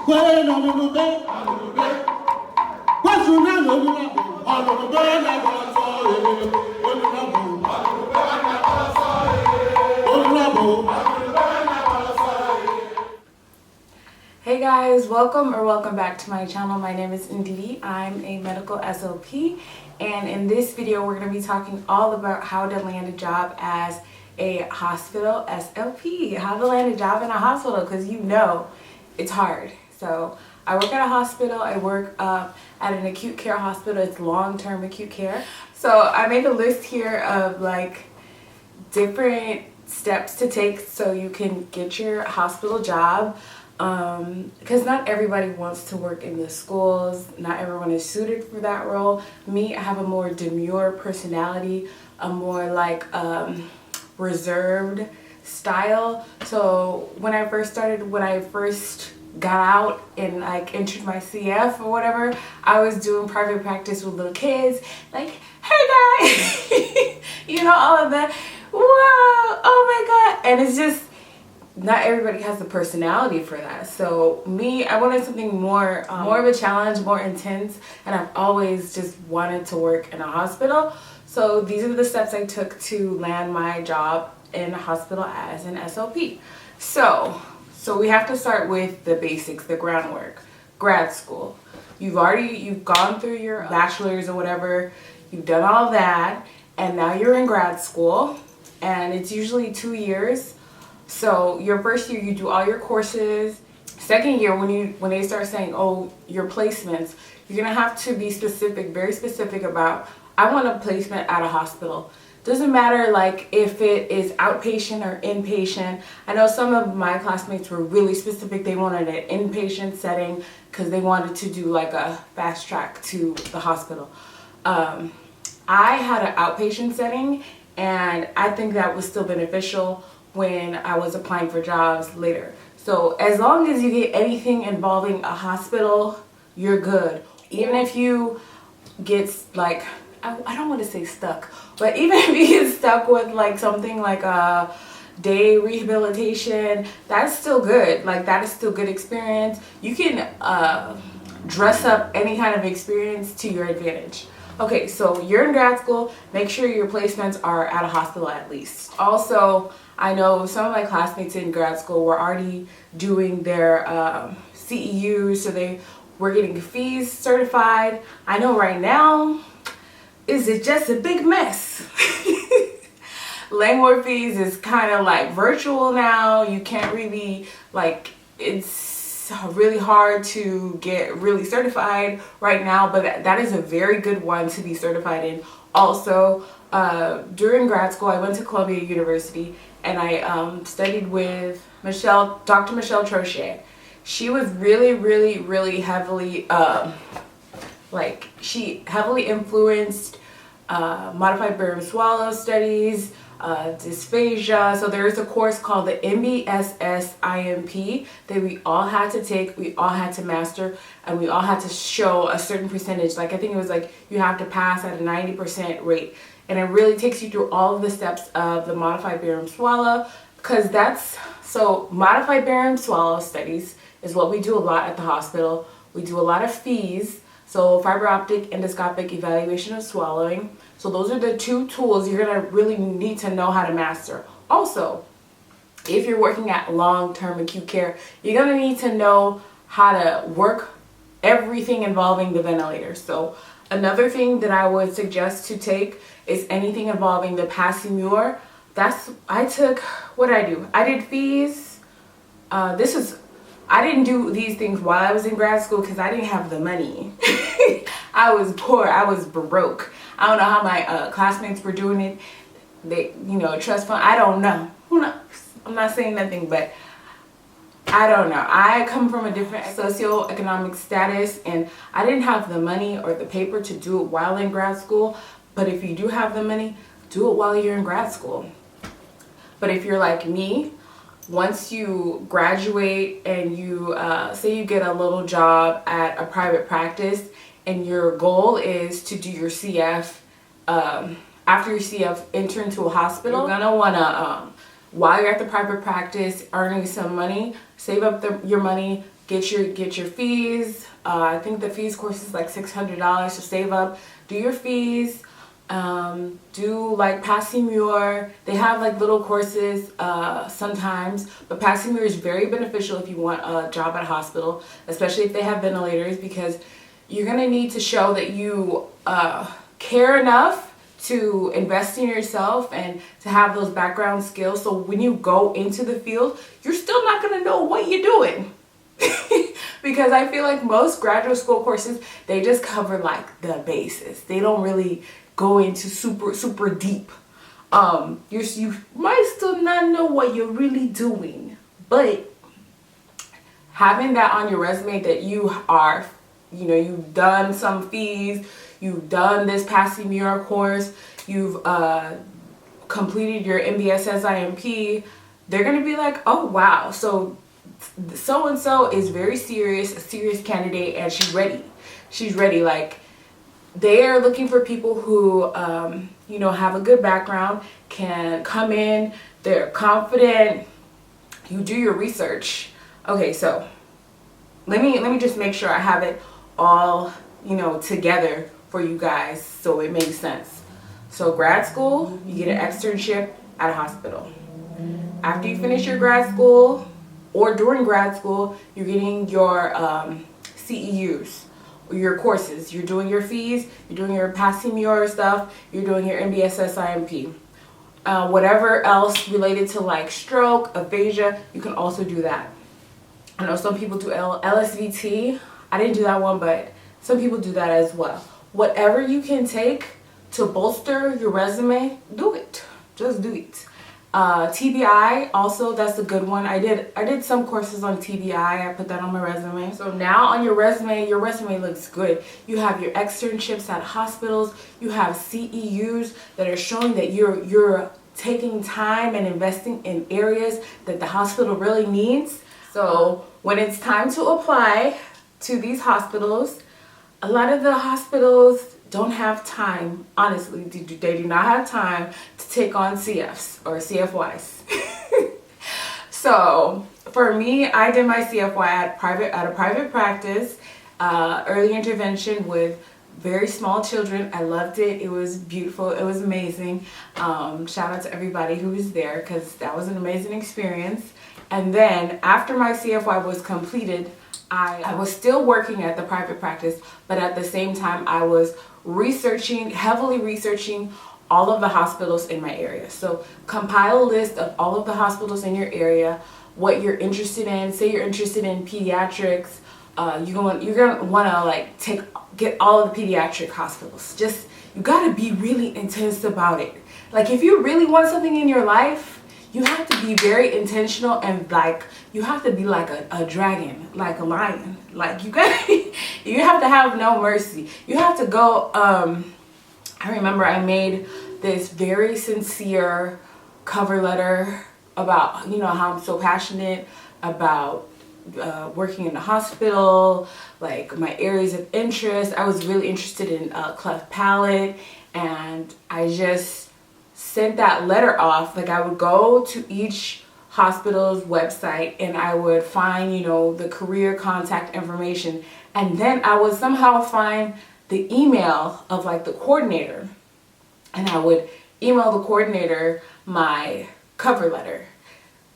Hey guys, welcome back to my channel. My name is Ndidi. I'm a medical SLP, and in this video we're going to be talking all about how to land a job as a hospital SLP. How to land a job in a hospital, because you know it's hard. So I work at a hospital. I work at an acute care hospital. It's long-term acute care. So I made a list here of like different steps to take so you can get your hospital job. Because not everybody wants to work in the schools. Not everyone is suited for that role. Me, I have a more demure personality, a more like reserved style. So when I first got out and like entered my CF or whatever, I was doing private practice with little kids, like, hey guys, you know, all of that. Whoa, oh my god. And it's just, not everybody has the personality for that. So me, I wanted something more of a challenge, more intense, and I've always just wanted to work in a hospital. So these are the steps I took to land my job in a hospital as an SLP. So we have to start with the basics, the groundwork. Grad school. You've gone through your bachelor's or whatever. You've done all that, and now you're in grad school, and it's usually 2 years. So your first year, you do all your courses. Second year, when they start saying, oh, your placements, you're gonna have to be specific, very specific about, I want a placement at a hospital. Doesn't matter like if it is outpatient or inpatient. I know some of my classmates were really specific. They wanted an inpatient setting because they wanted to do like a fast track to the hospital. I had an outpatient setting, and I think that was still beneficial when I was applying for jobs later. So as long as you get anything involving a hospital, you're good. Even if you get like, I don't want to say stuck, but even if you get stuck with like something like a day rehabilitation, that's still good. Like that is still good experience. You can dress up any kind of experience to your advantage. Okay, so you're in grad school, make sure your placements are at a hospital at least. Also, I know some of my classmates in grad school were already doing their CEUs, so they were getting fees certified. I know right now, is it just a big mess? Language fees is kind of like virtual now. You can't really, like, it's really hard to get really certified right now, but that is a very good one to be certified in. Also, during grad school, I went to Columbia University, and I studied with Dr. Michelle Trochet. She was really heavily, she heavily influenced modified barium swallow studies, dysphagia. So there is a course called the MBSS-IMP that we all had to take, we all had to master, and we all had to show a certain percentage. Like I think it was like you have to pass at a 90% rate. And it really takes you through all of the steps of the modified barium swallow, because so modified barium swallow studies is what we do a lot at the hospital. We do a lot of fees, so fiber optic endoscopic evaluation of swallowing. So those are the two tools you're gonna really need to know how to master. Also, if you're working at long-term acute care, you're gonna need to know how to work everything involving the ventilator. So another thing that I would suggest to take is anything involving the Passimur. I did fees. I didn't do these things while I was in grad school because I didn't have the money. I was poor, I was broke. I don't know how my classmates were doing it. They, trust fund, I don't know. Who knows? I'm not saying nothing, but I don't know. I come from a different socioeconomic status, and I didn't have the money or the paper to do it while in grad school. But if you do have the money, do it while you're in grad school. But if you're like me, once you graduate and you say you get a little job at a private practice, and your goal is to do your CF, after your CF, enter into a hospital, you're gonna wanna, while you're at the private practice earning some money, save up your money, get your fees. I think the fees course is like $600, so save up, do your fees. Do like passing your, they have like little courses sometimes, but passing your is very beneficial if you want a job at a hospital, especially if they have ventilators, because you're gonna need to show that you care enough to invest in yourself and to have those background skills, so when you go into the field, you're still not gonna know what you're doing. Because I feel like most graduate school courses, they just cover like the basis. They don't really go into super deep. You might still not know what you're really doing, but having that on your resume that you are, you know, you've done some fees, you've done this passing your course, you've completed your MBSS IMP, they're gonna be like, oh wow, so and so is very serious, a serious candidate, and she's ready. Like, they are looking for people who you know, have a good background, can come in, they're confident, you do your research. Okay, so let me just make sure I have it all, you know, together for you guys so it makes sense. So grad school, you get an externship at a hospital. After you finish your grad school, or during grad school, you're getting your CEUs, or your courses. You're doing your fees, you're doing your passing your stuff, you're doing your MBSS IMP. Whatever else related to like stroke, aphasia, you can also do that. I know some people do LSVT. I didn't do that one, but some people do that as well. Whatever you can take to bolster your resume, do it. Just do it. TBI, also, that's a good one. I did some courses on TBI. I put that on my resume. So now on your resume looks good. You have your externships at hospitals. You have CEUs that are showing that you're taking time and investing in areas that the hospital really needs. So when it's time to apply to these hospitals, a lot of the hospitals don't have time, honestly, they do not have time to take on CFs or CFYs. So for me, I did my CFY at a private practice, early intervention with very small children. I loved it. It was beautiful. It was amazing. Shout out to everybody who was there, because that was an amazing experience. And then after my CFY was completed, I was still working at the private practice, but at the same time I was heavily researching all of the hospitals in my area. So compile a list of all of the hospitals in your area, what you're interested in. Say you're interested in pediatrics, you're gonna want to like get all of the pediatric hospitals. Just, you gotta be really intense about it. Like, if you really want something in your life, you have to be very intentional, and like, you have to be like a dragon, like a lion. Like, you have to have no mercy. You have to go, I remember I made this very sincere cover letter about, you know, how I'm so passionate about working in the hospital, like my areas of interest. I was really interested in cleft palate, and I just sent that letter off. Like, I would go to each hospital's website and I would find, you know, the career contact information, and then I would somehow find the email of like the coordinator, and I would email the coordinator my cover letter.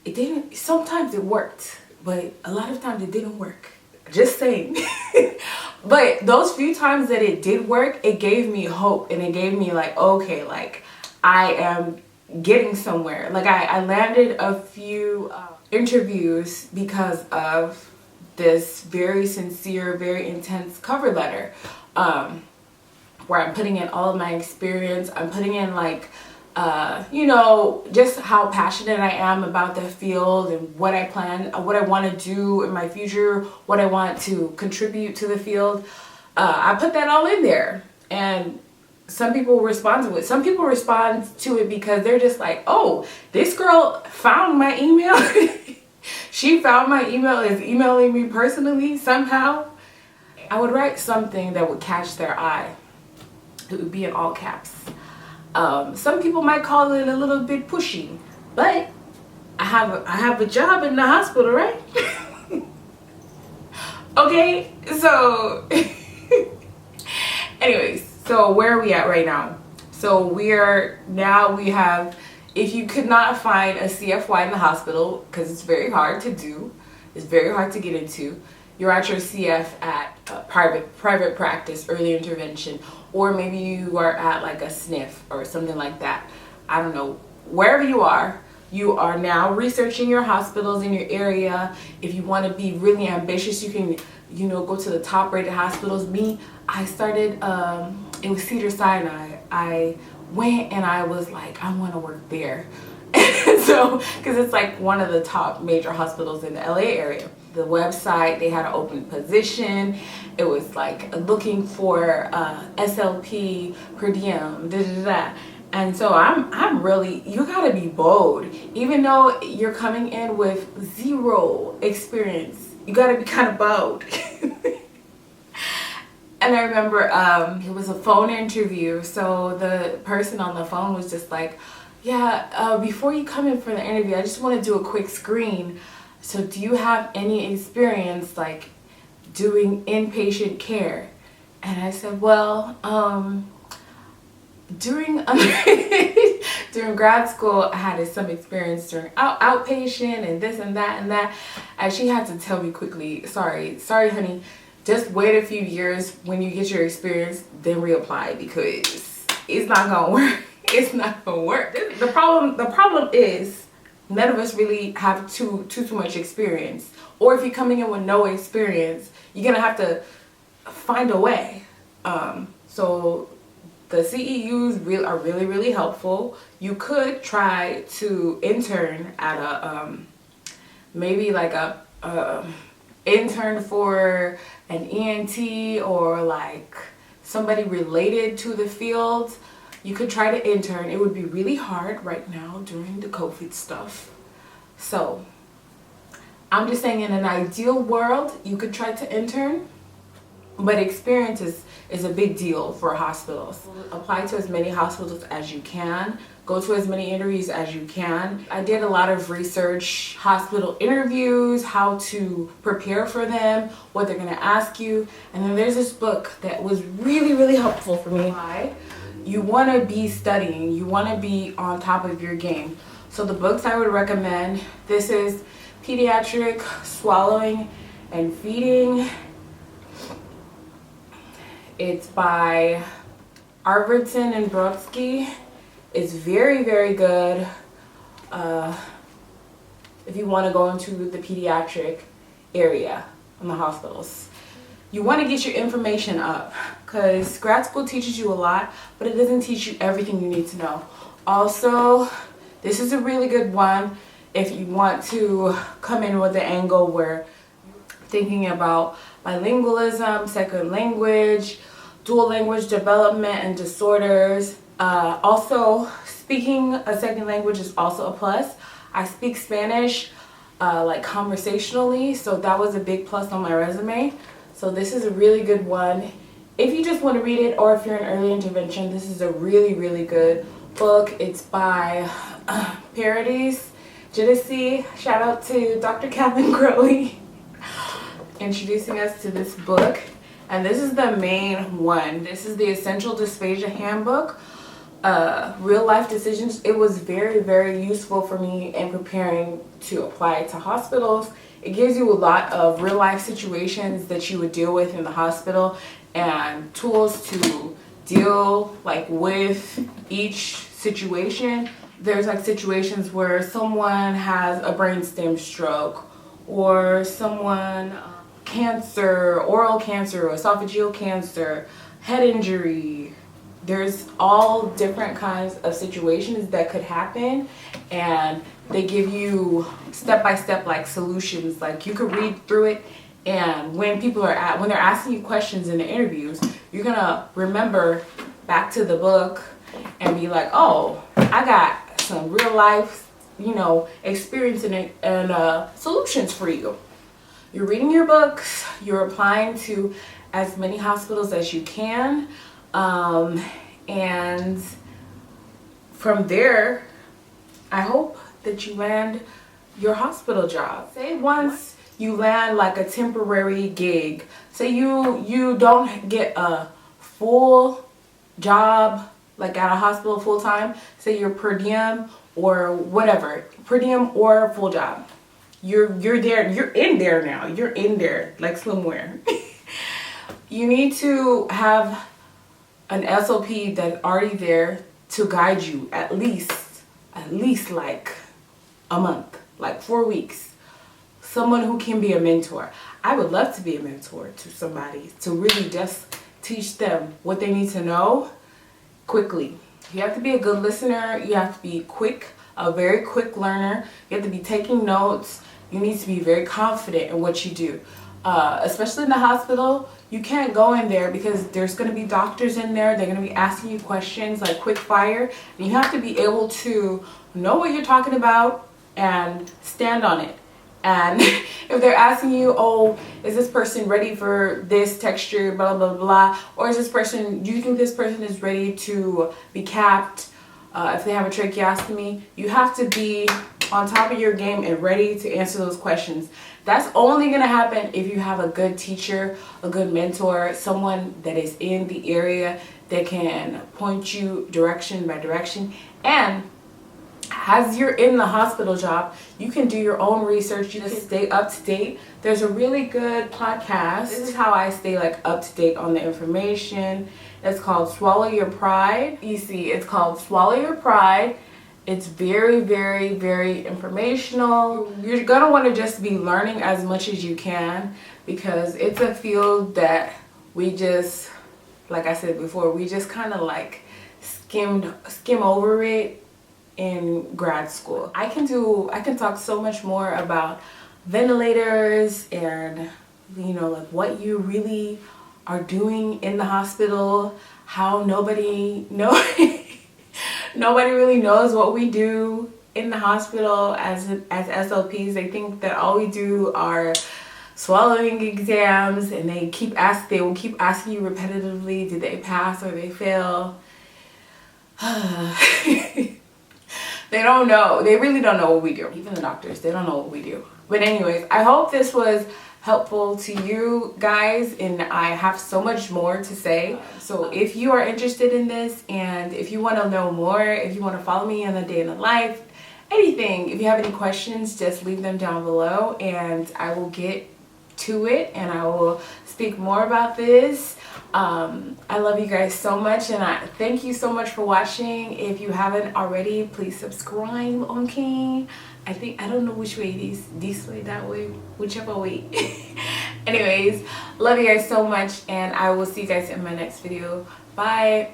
It didn't, sometimes it worked, but a lot of times it didn't work. Just saying. But those few times that it did work, it gave me hope, and it gave me like, okay, like, I am getting somewhere. Like, I landed a few interviews because of this very sincere, very intense cover letter, where I'm putting in all of my experience. I'm putting in like, you know, just how passionate I am about the field and what I plan, what I want to do in my future, what I want to contribute to the field. I put that all in there, and some people respond to it. Some people respond to it because they're just like, oh, this girl found my email. She found my email, is emailing me personally somehow. I would write something that would catch their eye. It would be in all caps. Some people might call it a little bit pushy, but I have a job in the hospital, right? Okay, so anyways, so where are we at right now? So we have, if you could not find a CFY in the hospital, because it's very hard to do, it's very hard to get into, you're at your CF at private practice, early intervention, or maybe you are at like a SNF or something like that. I don't know, wherever you are now researching your hospitals in your area. If you want to be really ambitious, you can, go to the top rated hospitals. I started, it was Cedars-Sinai. I went and I was like, I want to work there. So, because it's like one of the top major hospitals in the LA area. The website, they had an open position. It was like looking for SLP per diem, And so I'm really, you gotta be bold. Even though you're coming in with zero experience, you gotta be kind of bold. And I remember it was a phone interview. So the person on the phone was just like, yeah, before you come in for the interview, I just want to do a quick screen. So do you have any experience like doing inpatient care? And I said, well, during during grad school, I had some experience during outpatient and this and that and that. And she had to tell me quickly, sorry, honey, just wait a few years. When you get your experience, then reapply, because it's not gonna work. It's not gonna work. The problem is none of us really have too much experience. Or if you're coming in with no experience, you're gonna have to find a way. So the CEUs are really helpful. You could try to intern at a maybe like a intern for an ENT or like somebody related to the field. You could try to intern. It would be really hard right now during the COVID stuff. So I'm just saying, in an ideal world, you could try to intern, but experience is a big deal for hospitals. Apply to as many hospitals as you can. Go to as many interviews as you can. I did a lot of research, hospital interviews, how to prepare for them, what they're gonna ask you. And then there's this book that was really helpful for me. You wanna be studying, you wanna be on top of your game. So the books I would recommend, this is Pediatric Swallowing and Feeding. It's by Arvidson and Brodsky. It's very good if you want to go into the pediatric area in the hospitals. You want to get your information up, because grad school teaches you a lot, but it doesn't teach you everything you need to know. Also, this is a really good one if you want to come in with the angle where thinking about bilingualism, second language, dual language development and disorders. Also, speaking a second language is also a plus. I speak Spanish like conversationally, so that was a big plus on my resume. So this is a really good one. If you just want to read it, or if you're in early intervention, this is a really good book. It's by Paradis Giudice. Shout out to Dr. Calvin Crowley introducing us to this book. And this is the main one. This is the Essential Dysphagia Handbook. Real life decisions. It was very useful for me in preparing to apply to hospitals. It gives you a lot of real life situations that you would deal with in the hospital, and tools to deal like with each situation. There's like situations where someone has a brainstem stroke, or someone cancer, oral cancer, esophageal cancer, head injury. There's all different kinds of situations that could happen, and they give you step-by-step like solutions. Like you could read through it, and when when they're asking you questions in the interviews, you're gonna remember back to the book and be like, oh, I got some real life, experience in it and solutions for you. You're reading your books, you're applying to as many hospitals as you can, and from there, I hope that you land your hospital job. Say once you land like a temporary gig. Say you don't get a full job like at a hospital full time. Say you're per diem or whatever, per diem or full job. You're there, you're in there now. You're in there like swimwear. You need to have an SOP that's already there to guide you at least like a month, like 4 weeks. Someone who can be a mentor. I would love to be a mentor to somebody, to really just teach them what they need to know quickly. You have to be a good listener. You have to be quick, a very quick learner. You have to be taking notes. You need to be very confident in what you do. Especially in the hospital, you can't go in there because there's going to be doctors in there. They're going to be asking you questions like quick fire. And you have to be able to know what you're talking about and stand on it. And if they're asking you, oh, is this person ready for this texture, blah, blah, blah, or is this person, do you think this person is ready to be capped if they have a tracheostomy? You have to be on top of your game and ready to answer those questions. That's only going to happen if you have a good teacher, a good mentor, someone that is in the area that can point you direction by direction. And as you're in the hospital job, you can do your own research. You can stay up to date. There's a really good podcast. This is how I stay like up to date on the information. It's called Swallow Your Pride. You see, it's called Swallow Your Pride. It's very, very, very informational. You're gonna want to just be learning as much as you can because it's a field that we just, like I said before, we just kind of like skim over it in grad school. I can talk so much more about ventilators and, you know, like what you really are doing in the hospital, how nobody really knows what we do in the hospital as SLPs. They think that all we do are swallowing exams, and they will keep asking you repetitively, did they pass or they fail? They don't know. They really don't know what we do. Even the doctors, they don't know what we do. But anyways, I hope this was helpful to you guys, and I have so much more to say. So if you are interested in this, and if you want to know more, if you want to follow me on the day in the life, anything, if you have any questions, just leave them down below and I will get to it and I will speak more about this. I love you guys so much, and I thank you so much for watching. If you haven't already, please subscribe, okay? I don't know which way it is, this way, that way, whichever way. Anyways, love you guys so much, and I will see you guys in my next video. Bye.